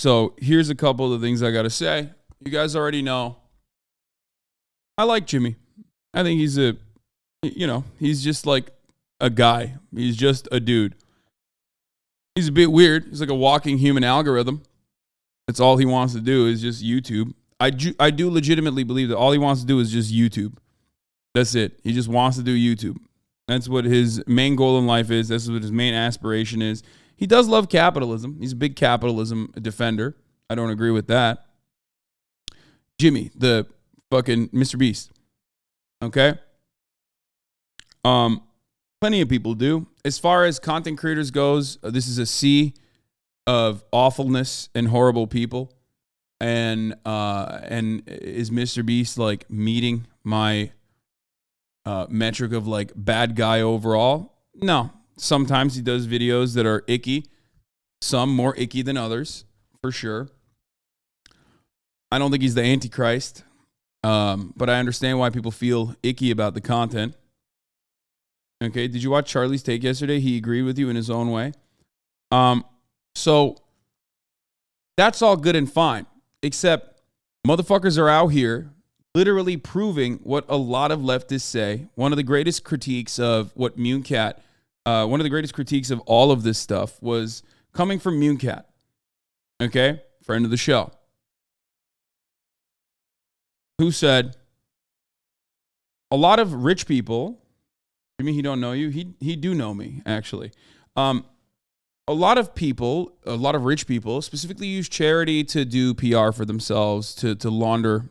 So here's a couple of things I got to say. You guys already know. I like Jimmy. I think he's he's just like a guy. He's just a dude. He's a bit weird. He's like a walking human algorithm. That's all he wants to do is just YouTube. I do legitimately believe that all he wants to do is just YouTube. That's it. He just wants to do YouTube. That's what his main goal in life is. That's what his main aspiration is. He does love capitalism. He's a big capitalism defender. I don't agree with that. Jimmy, the fucking MrBeast. Okay? Plenty of people do. As far as content creators goes, this is a sea of awfulness and horrible people. And is MrBeast like meeting my metric of like bad guy overall? No. Sometimes he does videos that are icky. Some more icky than others, for sure. I don't think he's the Antichrist. But I understand why people feel icky about the content. Okay, did you watch Charlie's take yesterday? He agreed with you in his own way. So that's all good and fine. Except motherfuckers are out here literally proving what a lot of leftists say. One of the greatest critiques of what Mooncat, one of the greatest critiques of all of this stuff was coming from Mooncat. Okay, friend of the show. Who said a lot of rich people, you mean he don't know you? He do know me, actually. A lot of people, a lot of rich people specifically use charity to do PR for themselves, to launder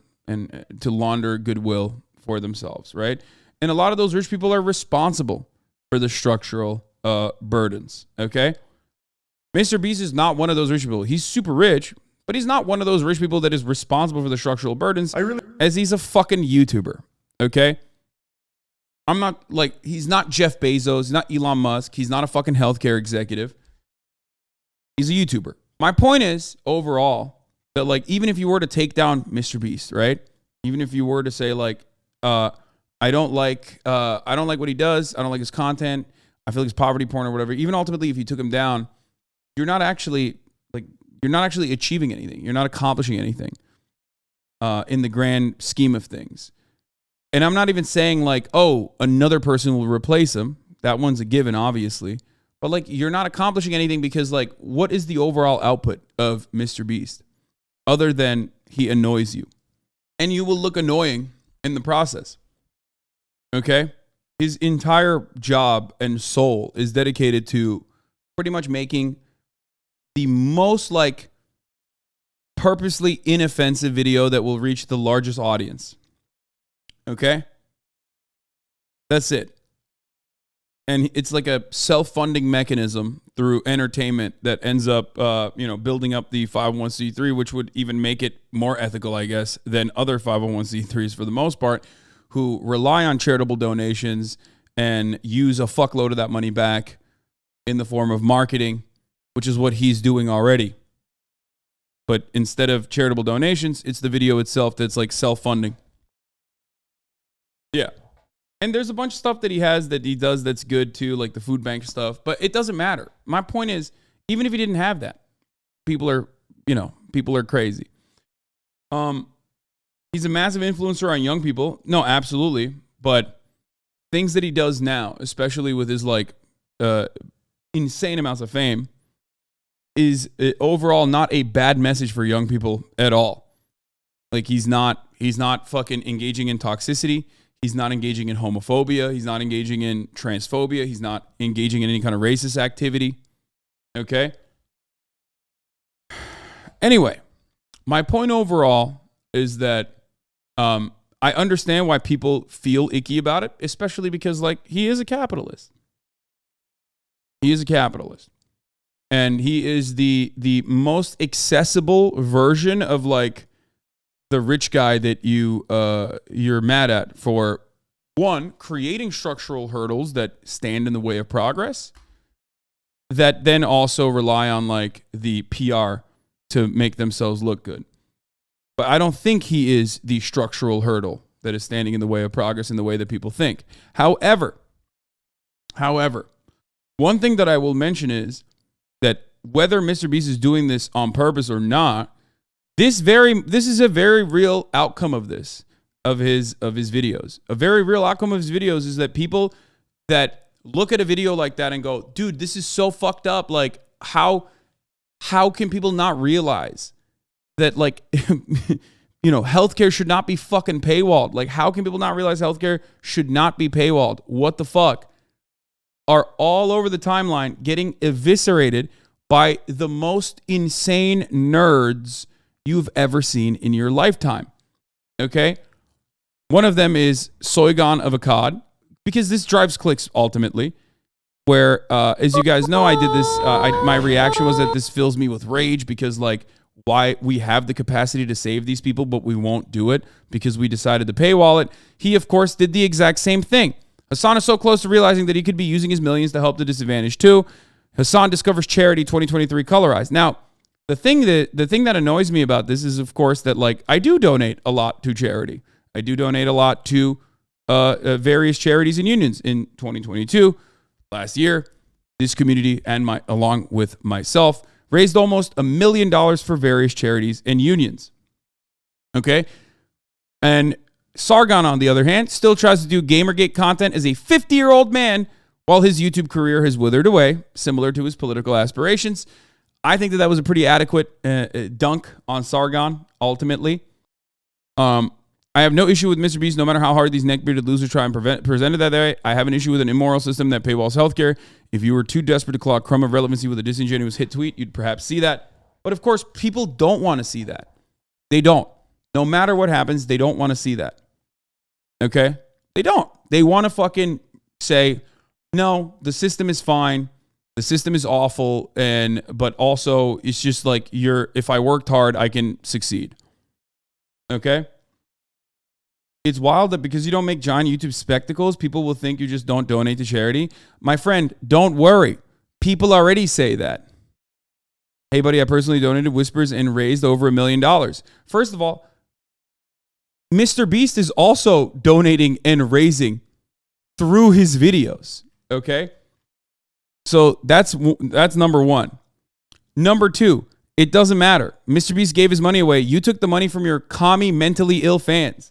goodwill for themselves, right? And a lot of those rich people are responsible for the structural burdens, okay? MrBeast is not one of those rich people. He's super rich, but he's not one of those rich people that is responsible for the structural burdens as he's a fucking YouTuber, okay? I'm not like, he's not Jeff Bezos, he's not Elon Musk, he's not a fucking healthcare executive. He's a YouTuber. My point is, overall, that like, even if you were to take down MrBeast, right? Even if you were to say like, I don't like what he does, I don't like his content, I feel like it's poverty porn or whatever. Even ultimately, if you took him down, you're not actually achieving anything. You're not accomplishing anything in the grand scheme of things. And I'm not even saying like, oh, another person will replace him. That one's a given, obviously. But like, you're not accomplishing anything because like, what is the overall output of MrBeast other than he annoys you? And you will look annoying in the process. Okay? His entire job and soul is dedicated to pretty much making the most like purposely inoffensive video that will reach the largest audience. Okay? That's it. And it's like a self-funding mechanism through entertainment that ends up, building up the 501c3, which would even make it more ethical, I guess, than other 501c3s for the most part, who rely on charitable donations and use a fuckload of that money back in the form of marketing, which is what he's doing already. But instead of charitable donations, it's the video itself that's like self-funding. Yeah. And there's a bunch of stuff that he has that he does that's good too, like the food bank stuff, but it doesn't matter. My point is, even if he didn't have that, people are crazy. He's a massive influencer on young people. No, absolutely. But things that he does now, especially with his like insane amounts of fame, is overall not a bad message for young people at all. Like he's not fucking engaging in toxicity. He's not engaging in homophobia. He's not engaging in transphobia. He's not engaging in any kind of racist activity. Okay? Anyway, my point overall is that I understand why people feel icky about it, especially because, like, he is a capitalist. He is a capitalist. And he is the most accessible version of, like, the rich guy that you're mad at for, one, creating structural hurdles that stand in the way of progress, that then also rely on like the PR to make themselves look good. But I don't think he is the structural hurdle that is standing in the way of progress in the way that people think. However, one thing that I will mention is that whether MrBeast is doing this on purpose or not, this is a very real outcome of this, of his videos. A very real outcome of his videos is that people that look at a video like that and go, dude, this is so fucked up. Like, how can people not realize that, like, healthcare should not be fucking paywalled? Like, how can people not realize healthcare should not be paywalled? What the fuck? Are all over the timeline getting eviscerated by the most insane nerds you've ever seen in your lifetime. Okay? One of them is Soygon of Akkad, because this drives clicks ultimately, where, as you guys know, I did this, my reaction was that this fills me with rage because, like, why we have the capacity to save these people, but we won't do it because we decided to paywall it. He, of course, did the exact same thing. Hasan is so close to realizing that he could be using his millions to help the disadvantaged too. Hasan discovers charity 2023 colorized. Now, the thing that annoys me about this is, of course, that, like, I do donate a lot to charity. I do donate a lot to various charities and unions. In 2022, last year, this community and along with myself raised almost $1 million for various charities and unions. Okay? And Sargon, on the other hand, still tries to do Gamergate content as a 50-year-old man while his YouTube career has withered away, similar to his political aspirations. I think that was a pretty adequate dunk on Sargon, ultimately. I have no issue with MrBeast, no matter how hard these neck-bearded losers try and present it that way. I have an issue with an immoral system that paywalls healthcare. If you were too desperate to claw a crumb of relevancy with a disingenuous hit tweet, you'd perhaps see that. But of course, people don't want to see that. They don't. No matter what happens, they don't want to see that. Okay? They don't. They want to fucking say, no, the system is fine. The system is awful. But also, it's just like, if I worked hard, I can succeed. Okay? It's wild that because you don't make giant YouTube spectacles, people will think you just don't donate to charity. My friend, don't worry. People already say that. Hey, buddy, I personally donated Whispers and raised over $1 million. First of all, MrBeast is also donating and raising through his videos. Okay? So that's number one. Number two, it doesn't matter. MrBeast gave his money away. You took the money from your commie, mentally ill fans.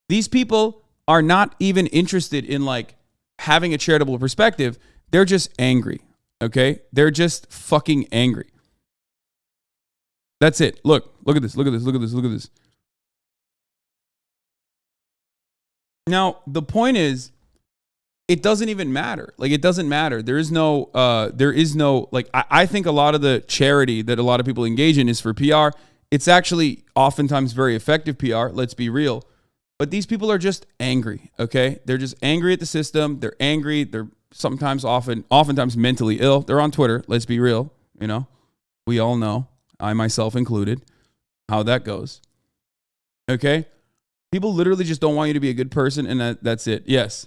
These people are not even interested in, like, having a charitable perspective. They're just angry, okay? They're just fucking angry. That's it. Look at this. Look at this. Now, the point is, it doesn't even matter. Like, it doesn't matter. There is no, like, I think a lot of the charity that a lot of people engage in is for PR. It's actually oftentimes very effective PR. Let's be real. But these people are just angry, okay? They're just angry at the system. They're angry. They're oftentimes mentally ill. They're on Twitter. Let's be real. We all know, I myself included, how that goes. Okay? People literally just don't want you to be a good person, and that's it. Yes.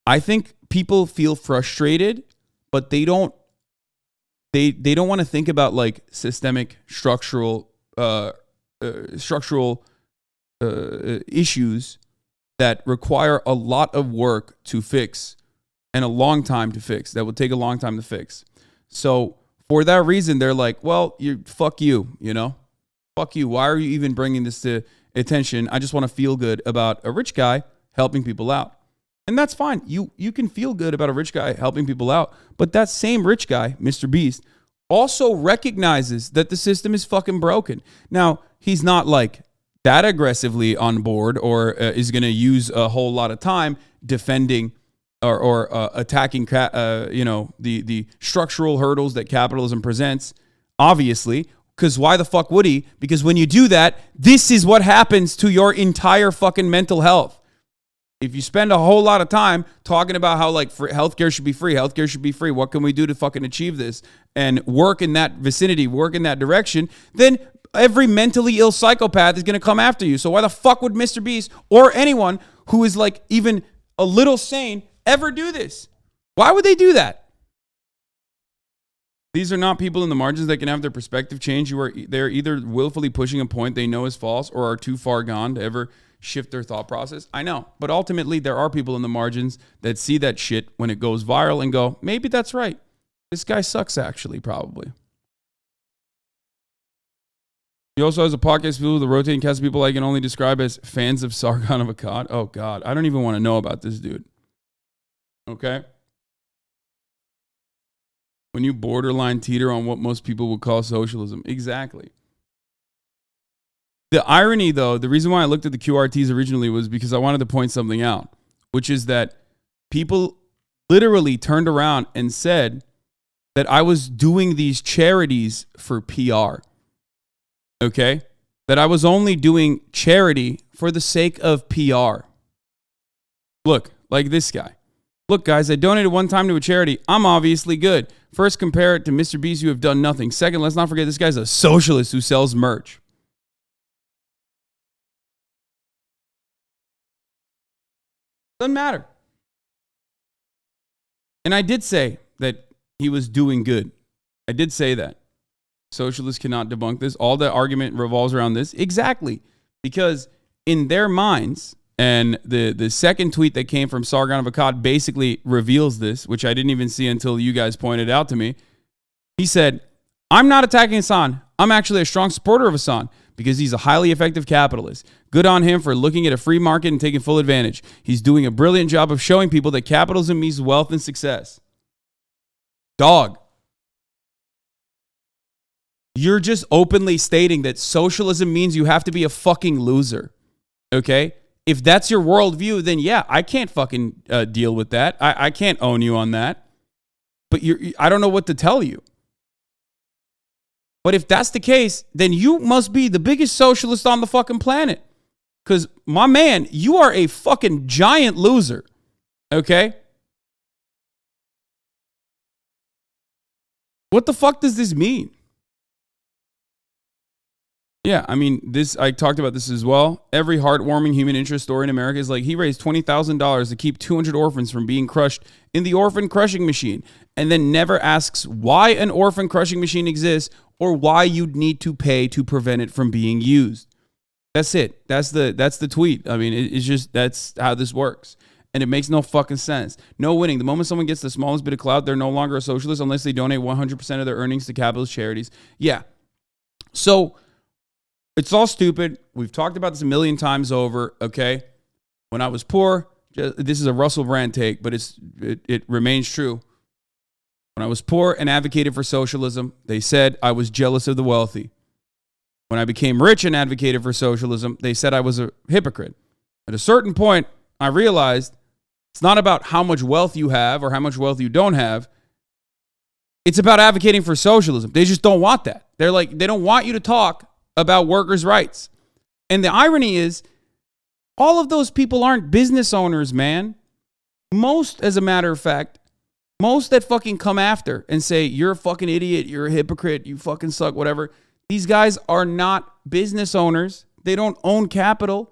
I think people feel frustrated, but they don't want to think about, like, systemic structural issues that require a lot of work to fix and a long time to fix. That would take a long time to fix. So for that reason, they're like, well, fuck you, fuck you. Why are you even bringing this to attention? I just want to feel good about a rich guy helping people out. And that's fine. You can feel good about a rich guy helping people out. But that same rich guy, MrBeast, also recognizes that the system is fucking broken. Now, he's not, like, that aggressively on board or is going to use a whole lot of time defending or attacking, the structural hurdles that capitalism presents, obviously, because why the fuck would he? Because when you do that, this is what happens to your entire fucking mental health. If you spend a whole lot of time talking about how, like, healthcare should be free, what can we do to fucking achieve this, and work in that vicinity, work in that direction, then every mentally ill psychopath is going to come after you. So why the fuck would MrBeast or anyone who is, like, even a little sane ever do this? Why would they do that? These are not people in the margins that can have their perspective change. They're either willfully pushing a point they know is false or are too far gone to ever shift their thought process. I know. But ultimately, there are people in the margins that see that shit when it goes viral and go, maybe that's right. This guy sucks, actually, probably. He also has a podcast with the rotating cast of people I can only describe as fans of Sargon of Akkad. Oh, God. I don't even want to know about this dude. Okay? When you borderline teeter on what most people would call socialism. Exactly. The irony, though, the reason why I looked at the QRTs originally was because I wanted to point something out, which is that people literally turned around and said that I was doing these charities for PR. Okay? That I was only doing charity for the sake of PR. Look, like this guy. Look, guys, I donated one time to a charity. I'm obviously good. First, compare it to MrBeast, who have done nothing. Second, let's not forget this guy's a socialist who sells merch. Doesn't matter. And I did say that he was doing good. I did say that. Socialists cannot debunk this. All the argument revolves around this. Exactly. Because in their minds, and the second tweet that came from Sargon of Akkad basically reveals this, which I didn't even see until you guys pointed out to me. He said, I'm not attacking Hasan. I'm actually a strong supporter of Hasan because he's a highly effective capitalist. Good on him for looking at a free market and taking full advantage. He's doing a brilliant job of showing people that capitalism means wealth and success. Dog. You're just openly stating that socialism means you have to be a fucking loser. Okay? If that's your worldview, then yeah, I can't fucking deal with that. I can't own you on that. But I don't know what to tell you. But if that's the case, then you must be the biggest socialist on the fucking planet. Because, my man, you are a fucking giant loser. Okay? What the fuck does this mean? Yeah, I mean, I talked about this as well. Every heartwarming human interest story in America is like, he raised $20,000 to keep 200 orphans from being crushed in the orphan crushing machine, and then never asks why an orphan crushing machine exists or why you'd need to pay to prevent it from being used. That's it. That's the tweet. I mean, it's just, that's how this works. And it makes no fucking sense. No winning. The moment someone gets the smallest bit of clout, they're no longer a socialist unless they donate 100% of their earnings to capitalist charities. Yeah. So, it's all stupid. We've talked about this a million times over, okay? When I was poor, this is a Russell Brand take, but it remains true. When I was poor and advocated for socialism, they said I was jealous of the wealthy. When I became rich and advocated for socialism, they said I was a hypocrite. At a certain point, I realized it's not about how much wealth you have or how much wealth you don't have. It's about advocating for socialism. They just don't want that. They're like, they don't want you to talk about workers' rights. And the irony is, all of those people aren't business owners, man. Most, as a matter of fact, most that fucking come after and say, you're a fucking idiot, you're a hypocrite, you fucking suck, whatever. These guys are not business owners. They don't own capital.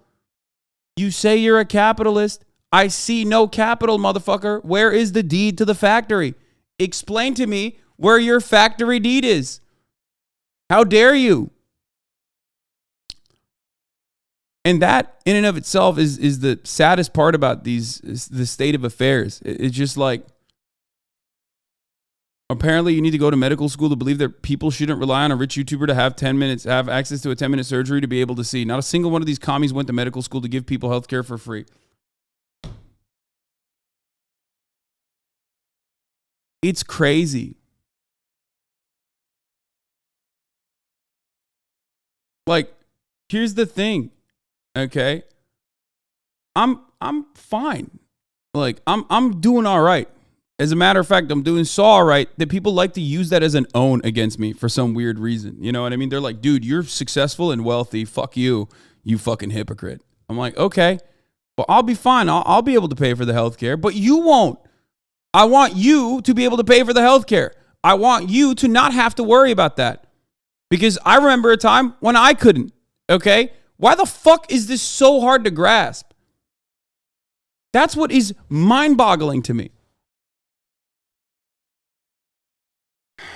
You say you're a capitalist. I see no capital, motherfucker. Where is the deed to the factory? Explain to me where your factory deed is. How dare you? And that, in and of itself, is the saddest part about the state of affairs. It's just like, apparently you need to go to medical school to believe that people shouldn't rely on a rich YouTuber to have access to a 10-minute surgery to be able to see. Not a single one of these commies went to medical school to give people healthcare for free. It's crazy. Like, here's the thing. Okay, I'm fine. Like, I'm doing all right. As a matter of fact, I'm doing so all right that people like to use that as an own against me for some weird reason. You know what I mean? They're like, dude, you're successful and wealthy. Fuck you, you fucking hypocrite. I'm like, okay, well, I'll be fine. I'll be able to pay for the healthcare, but you won't. I want you to be able to pay for the healthcare. I want you to not have to worry about that. Because I remember a time when I couldn't, okay? Why the fuck is this so hard to grasp? That's what is mind-boggling to me.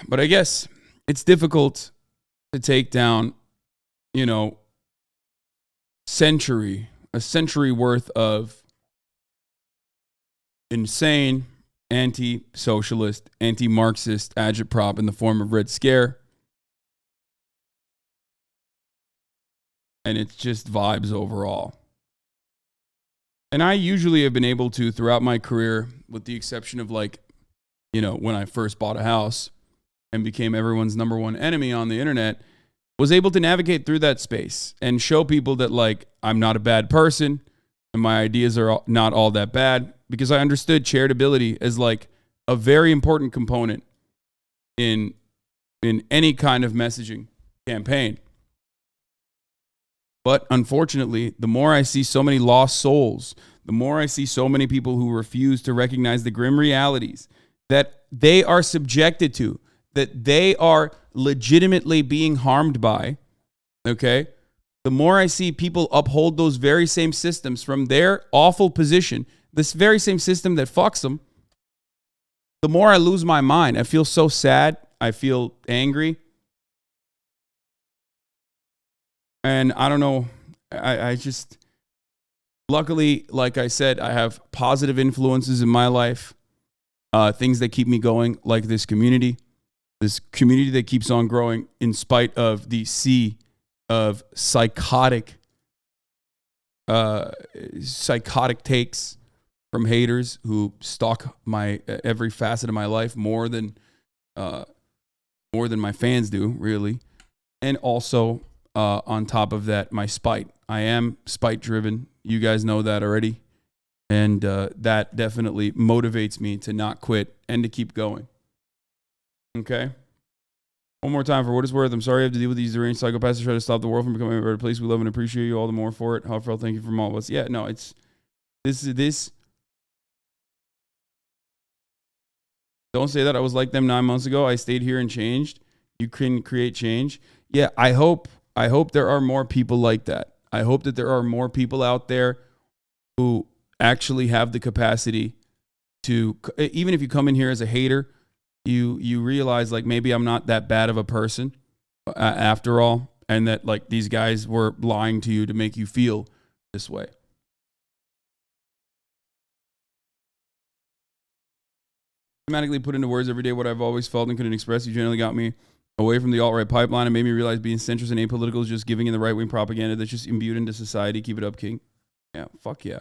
But I guess it's difficult to take down, a century worth of insane, anti-socialist, anti-Marxist agitprop in the form of Red Scare. And it's just vibes overall. And I usually have been able to, throughout my career, with the exception of like, you know, when I first bought a house and became everyone's number one enemy on the internet, was able to navigate through that space and show people that like I'm not a bad person and my ideas are not all that bad, because I understood charitability as like a very important component in any kind of messaging campaign. But unfortunately, the more I see so many lost souls, the more I see so many people who refuse to recognize the grim realities that they are subjected to, that they are legitimately being harmed by, okay? The more I see people uphold those very same systems from their awful position, this very same system that fucks them, the more I lose my mind. I feel so sad. I feel angry. And I don't know, I just, luckily, like I said, I have positive influences in my life, things that keep me going, like this community that keeps on growing in spite of the sea of psychotic takes from haters who stalk my every facet of my life more than my fans do, really. And also, on top of that, my spite. I am spite driven. You guys know that already. And that definitely motivates me to not quit and to keep going. Okay? One more time, for what it's worth, I'm sorry I have to deal with these deranged psychopaths to try to stop the world from becoming a better place. We love and appreciate you all the more for it. Heartfelt thank you from all of us. Yeah, no, it's this. Don't say that I was like them 9 months ago. I stayed here and changed. You can create change. Yeah, I hope there are more people like that. I hope that there are more people out there who actually have the capacity to, even if you come in here as a hater, you realize like maybe I'm not that bad of a person after all, and that like these guys were lying to you to make you feel this way. Automatically put into words every day what I've always felt and couldn't express. You generally got me away from the alt-right pipeline and made me realize being centrist and apolitical is just giving in the right-wing propaganda that's just imbued into society. Keep it up, King. Yeah, fuck yeah.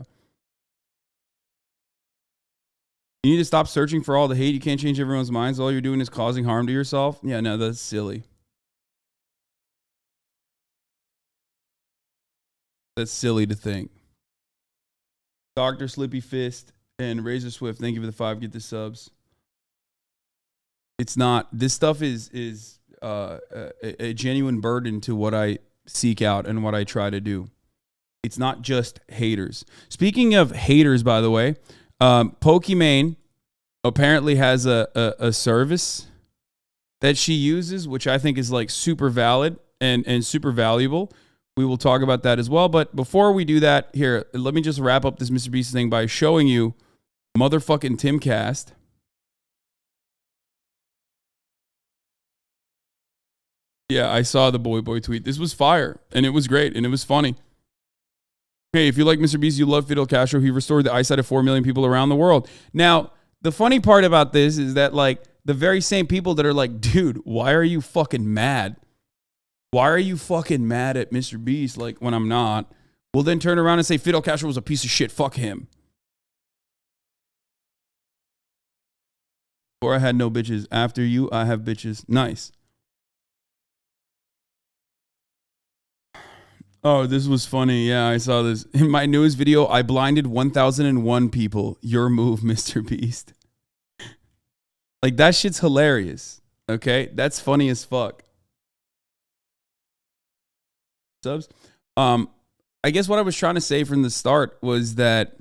You need to stop searching for all the hate. You can't change everyone's minds. All you're doing is causing harm to yourself. Yeah, no, that's silly. That's silly to think. Dr. Slippy Fist and Razor Swift, thank you for the 5. Get the subs. It's not, this stuff is a genuine burden to what I seek out and what I try to do. It's not just haters. Speaking of haters, by the way, Pokimane apparently has a service that she uses, which I think is like super valid and super valuable. We will talk about that as well. But before we do that, here, let me just wrap up this MrBeast thing by showing you motherfucking Timcast. Yeah, I saw the boy tweet. This was fire, and it was great, and it was funny. Hey, if you like MrBeast, you love Fidel Castro. He restored the eyesight of 4 million people around the world. Now, the funny part about this is that, like, the very same people that are like, dude, why are you fucking mad? Why are you fucking mad at MrBeast, like, when I'm not? Will then turn around and say Fidel Castro was a piece of shit. Fuck him. Before I had no bitches. After you, I have bitches. Nice. Oh, this was funny. Yeah, I saw this. In my newest video, I blinded 1,001 people. Your move, MrBeast. Like, that shit's hilarious. Okay? That's funny as fuck. Subs. I guess what I was trying to say from the start was that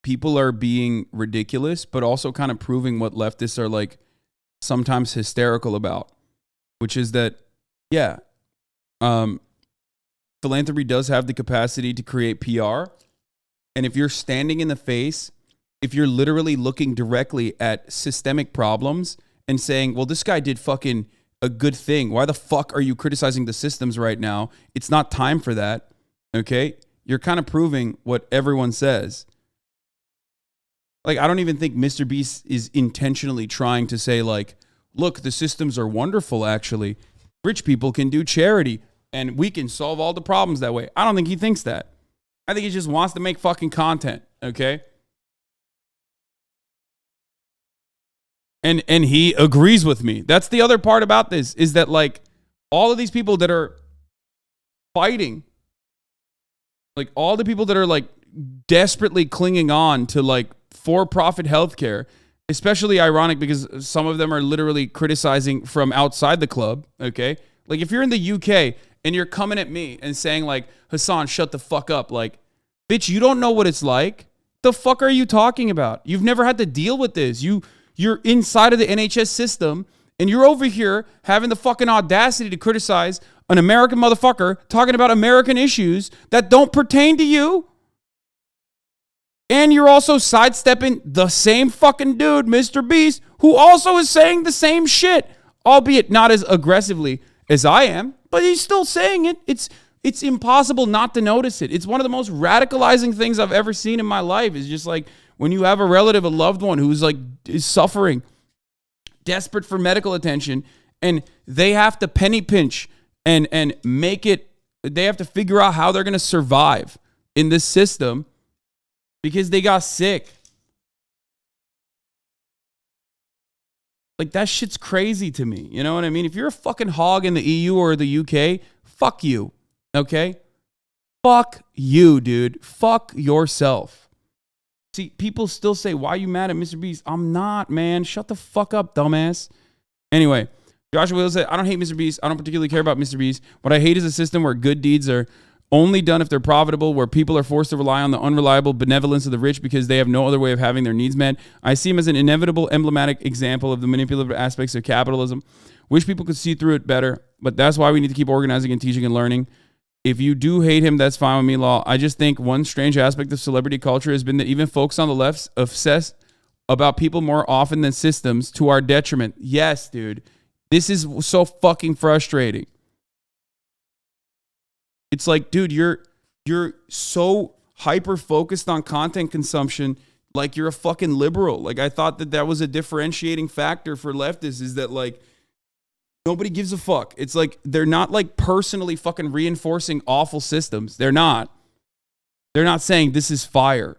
people are being ridiculous, but also kind of proving what leftists are, like, sometimes hysterical about, which is that, yeah, philanthropy does have the capacity to create PR. And if you're standing in the face, if you're literally looking directly at systemic problems and saying, well, this guy did fucking a good thing. Why the fuck are you criticizing the systems right now? It's not time for that. Okay? You're kind of proving what everyone says. Like, I don't even think Mr. Beast is intentionally trying to say, like, look, the systems are wonderful, actually. Rich people can do charity, and we can solve all the problems that way. I don't think he thinks that. I think he just wants to make fucking content, okay? And he agrees with me. That's the other part about this, is that, like, all of these people that are fighting, like, all the people that are, like, desperately clinging on to, like, for-profit healthcare, especially ironic because some of them are literally criticizing from outside the club, okay? Like, if you're in the UK and you're coming at me and saying, like, Hasan, shut the fuck up. Like, bitch, you don't know what it's like. The fuck are you talking about? You've never had to deal with this. You're inside of the NHS system, and you're over here having the fucking audacity to criticize an American motherfucker talking about American issues that don't pertain to you. And you're also sidestepping the same fucking dude, MrBeast, who also is saying the same shit, albeit not as aggressively as I am, but he's still saying it. It's impossible not to notice it. It's one of the most radicalizing things I've ever seen in my life. It's just like when you have a relative, a loved one who's like is suffering, desperate for medical attention, and they have to penny pinch and make it, they have to figure out how they're going to survive in this system because they got sick. Like, that shit's crazy to me. You know what I mean? If you're a fucking hog in the EU or the UK, fuck you. Okay? Fuck you, dude. Fuck yourself. See, people still say, why are you mad at MrBeast? I'm not, man. Shut the fuck up, dumbass. Anyway, Joshua Will said, I don't hate MrBeast. I don't particularly care about MrBeast. What I hate is a system where good deeds are only done if they're profitable, where people are forced to rely on the unreliable benevolence of the rich because they have no other way of having their needs met. I see him as an inevitable, emblematic example of the manipulative aspects of capitalism. Wish people could see through it better, but that's why we need to keep organizing and teaching and learning. If you do hate him, that's fine with me, Law. I just think one strange aspect of celebrity culture has been that even folks on the left obsess about people more often than systems to our detriment. Yes, dude. This is so fucking frustrating. It's like, dude, you're so hyper focused on content consumption, like you're a fucking liberal. Like, I thought that was a differentiating factor for leftists, is that, like, nobody gives a fuck. It's like they're not, like, personally fucking reinforcing awful systems. They're not saying this is fire.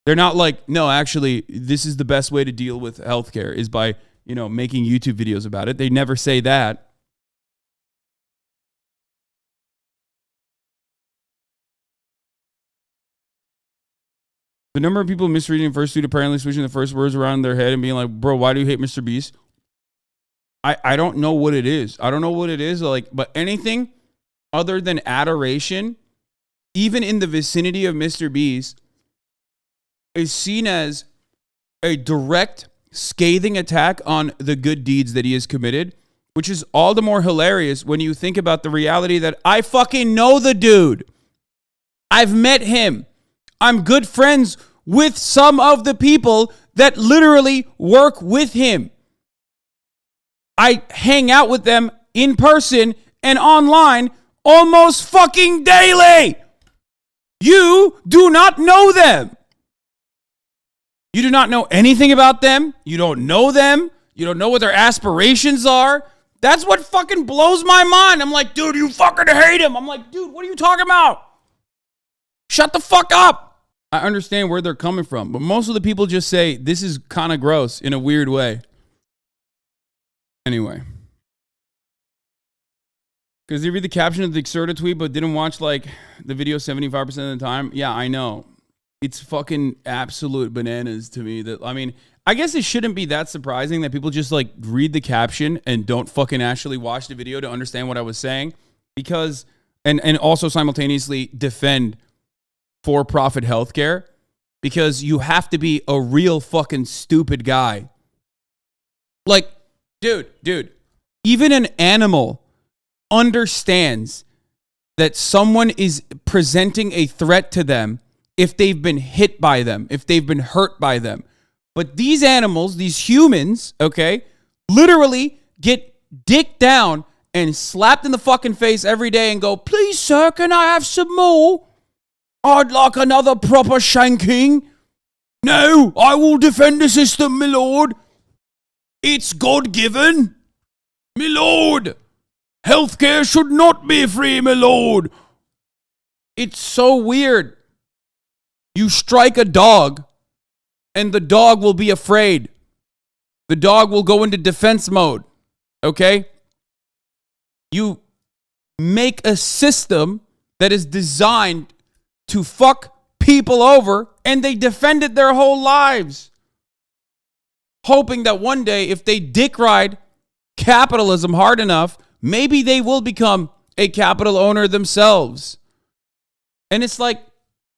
They're not like, no, actually, this is the best way to deal with healthcare is by, you know, making YouTube videos about it. They never say that. The number of people misreading Fursuit apparently switching the first words around in their head and being like, bro, why do you hate MrBeast? I don't know what it is. I don't know what it is. Like, but anything other than adoration, even in the vicinity of MrBeast, is seen as a direct, scathing attack on the good deeds that he has committed, which is all the more hilarious when you think about the reality that I fucking know the dude. I've met him. I'm good friends with some of the people that literally work with him. I hang out with them in person and online almost fucking daily. You do not know them. You do not know anything about them. You don't know them. You don't know what their aspirations are. That's what fucking blows my mind. I'm like, dude, you fucking hate him. I'm like, dude, what are you talking about? Shut the fuck up. I understand where they're coming from, but most of the people just say this is kind of gross in a weird way. Anyway. Because they read the caption of the Xerta tweet but didn't watch, like, the video 75% of the time. Yeah, I know. It's fucking absolute bananas to me. That, I mean, I guess it shouldn't be that surprising that people just, like, read the caption and don't fucking actually watch the video to understand what I was saying. Because, and also simultaneously defend for-profit healthcare, because you have to be a real fucking stupid guy. Like, dude, even an animal understands that someone is presenting a threat to them if they've been hit by them, if they've been hurt by them. But these animals, these humans, okay, literally get dicked down and slapped in the fucking face every day and go, please, sir, can I have some more? I'd like another proper shanking. No, I will defend the system, my lord. It's God-given. My lord. Healthcare should not be free, my lord. It's so weird. You strike a dog, and the dog will be afraid. The dog will go into defense mode. Okay? You make a system that is designed to fuck people over, and they defend it their whole lives, hoping that one day, if they dick ride capitalism hard enough, maybe they will become a capital owner themselves. And it's like,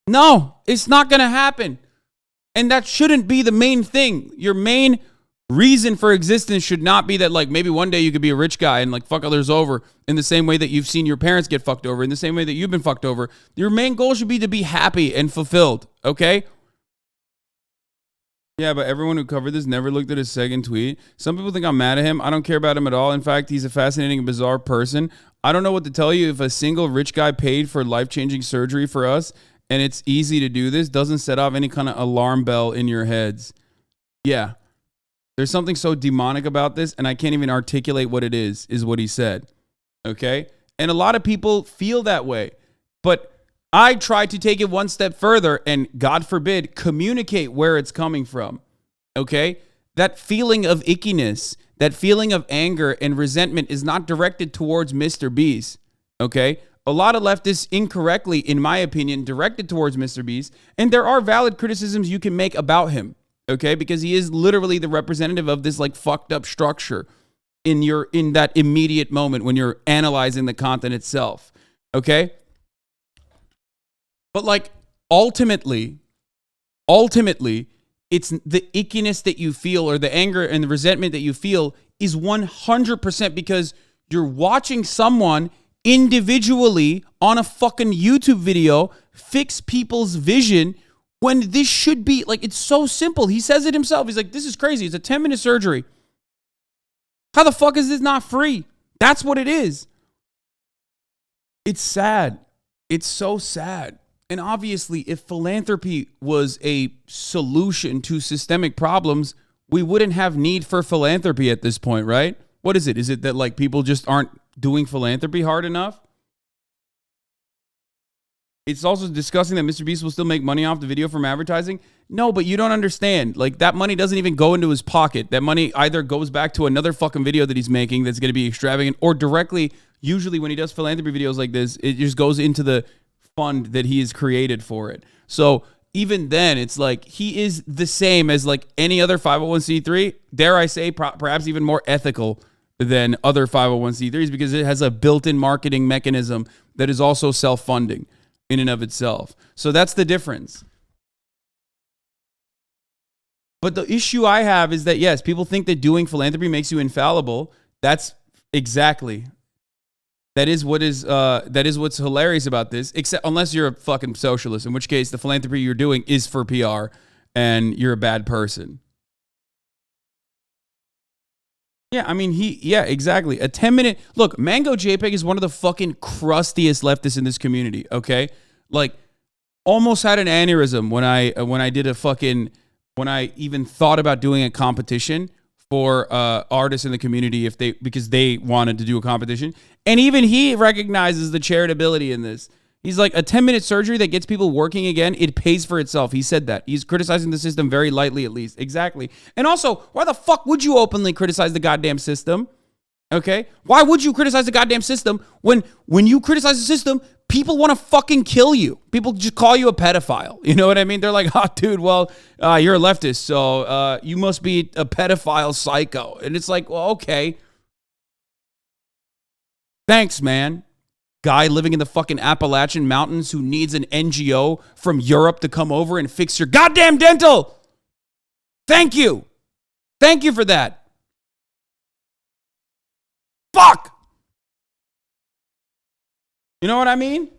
no, it's not going to happen. And that shouldn't be the main thing. Your main reason for existence should not be that, like, maybe one day you could be a rich guy and, like, fuck others over in the same way that you've seen your parents get fucked over, in the same way that you've been fucked over. Your main goal should be to be happy and fulfilled, okay? Yeah, but everyone who covered this never looked at his second tweet. Some people think I'm mad at him. I don't care about him at all. In fact, he's a fascinating and bizarre person. I don't know what to tell you. If a single rich guy paid for life-changing surgery for us, and it's easy to do this, doesn't set off any kind of alarm bell in your heads. Yeah. There's something so demonic about this, and I can't even articulate what it is what he said. Okay? And a lot of people feel that way. But I try to take it one step further and, God forbid, communicate where it's coming from. Okay? That feeling of ickiness, that feeling of anger and resentment is not directed towards MrBeast. Okay? A lot of leftists incorrectly, in my opinion, directed towards MrBeast. And there are valid criticisms you can make about him. Okay? Because he is literally the representative of this, like, fucked up structure in that immediate moment when you're analyzing the content itself. Okay? But, like, ultimately, it's the ickiness that you feel, or the anger and the resentment that you feel, is 100% because you're watching someone individually on a fucking YouTube video fix people's vision, when this should be, like, it's so simple. He says it himself. He's like, this is crazy. It's a 10-minute surgery. How the fuck is this not free? That's what it is. It's sad. It's so sad. And obviously, if philanthropy was a solution to systemic problems, we wouldn't have need for philanthropy at this point, right? What is it? Is it that, like, people just aren't doing philanthropy hard enough? It's also discussing that MrBeast will still make money off the video from advertising. No, but you don't understand. Like, that money doesn't even go into his pocket. That money either goes back to another fucking video that he's making that's going to be extravagant, or directly, usually when he does philanthropy videos like this, it just goes into the fund that he has created for it. So even then, it's like, he is the same as, like, any other 501c3. Dare I say, perhaps even more ethical than other 501c3s, because it has a built-in marketing mechanism that is also self-funding in and of itself. So that's the difference. But the issue I have is that, yes, people think that doing philanthropy makes you infallible. That's exactly. That is what's hilarious about this, except unless you're a fucking socialist, in which case the philanthropy you're doing is for PR and you're a bad person. Yeah, I mean, exactly. A 10-minute, look, Mango JPEG is one of the fucking crustiest leftists in this community, okay? Like, almost had an aneurysm when I even thought about doing a competition for artists in the community because they wanted to do a competition. And even he recognizes the charitability in this. He's like, a 10-minute surgery that gets people working again, it pays for itself. He said that. He's criticizing the system very lightly, at least. Exactly. And also, why the fuck would you openly criticize the goddamn system? Okay? Why would you criticize the goddamn system when you criticize the system, people want to fucking kill you? People just call you a pedophile. You know what I mean? They're like, oh, dude, well, you're a leftist, so you must be a pedophile psycho. And it's like, well, okay. Thanks, man. Guy living in the fucking Appalachian Mountains who needs an NGO from Europe to come over and fix your goddamn dental. Thank you. Thank you for that. Fuck. You know what I mean?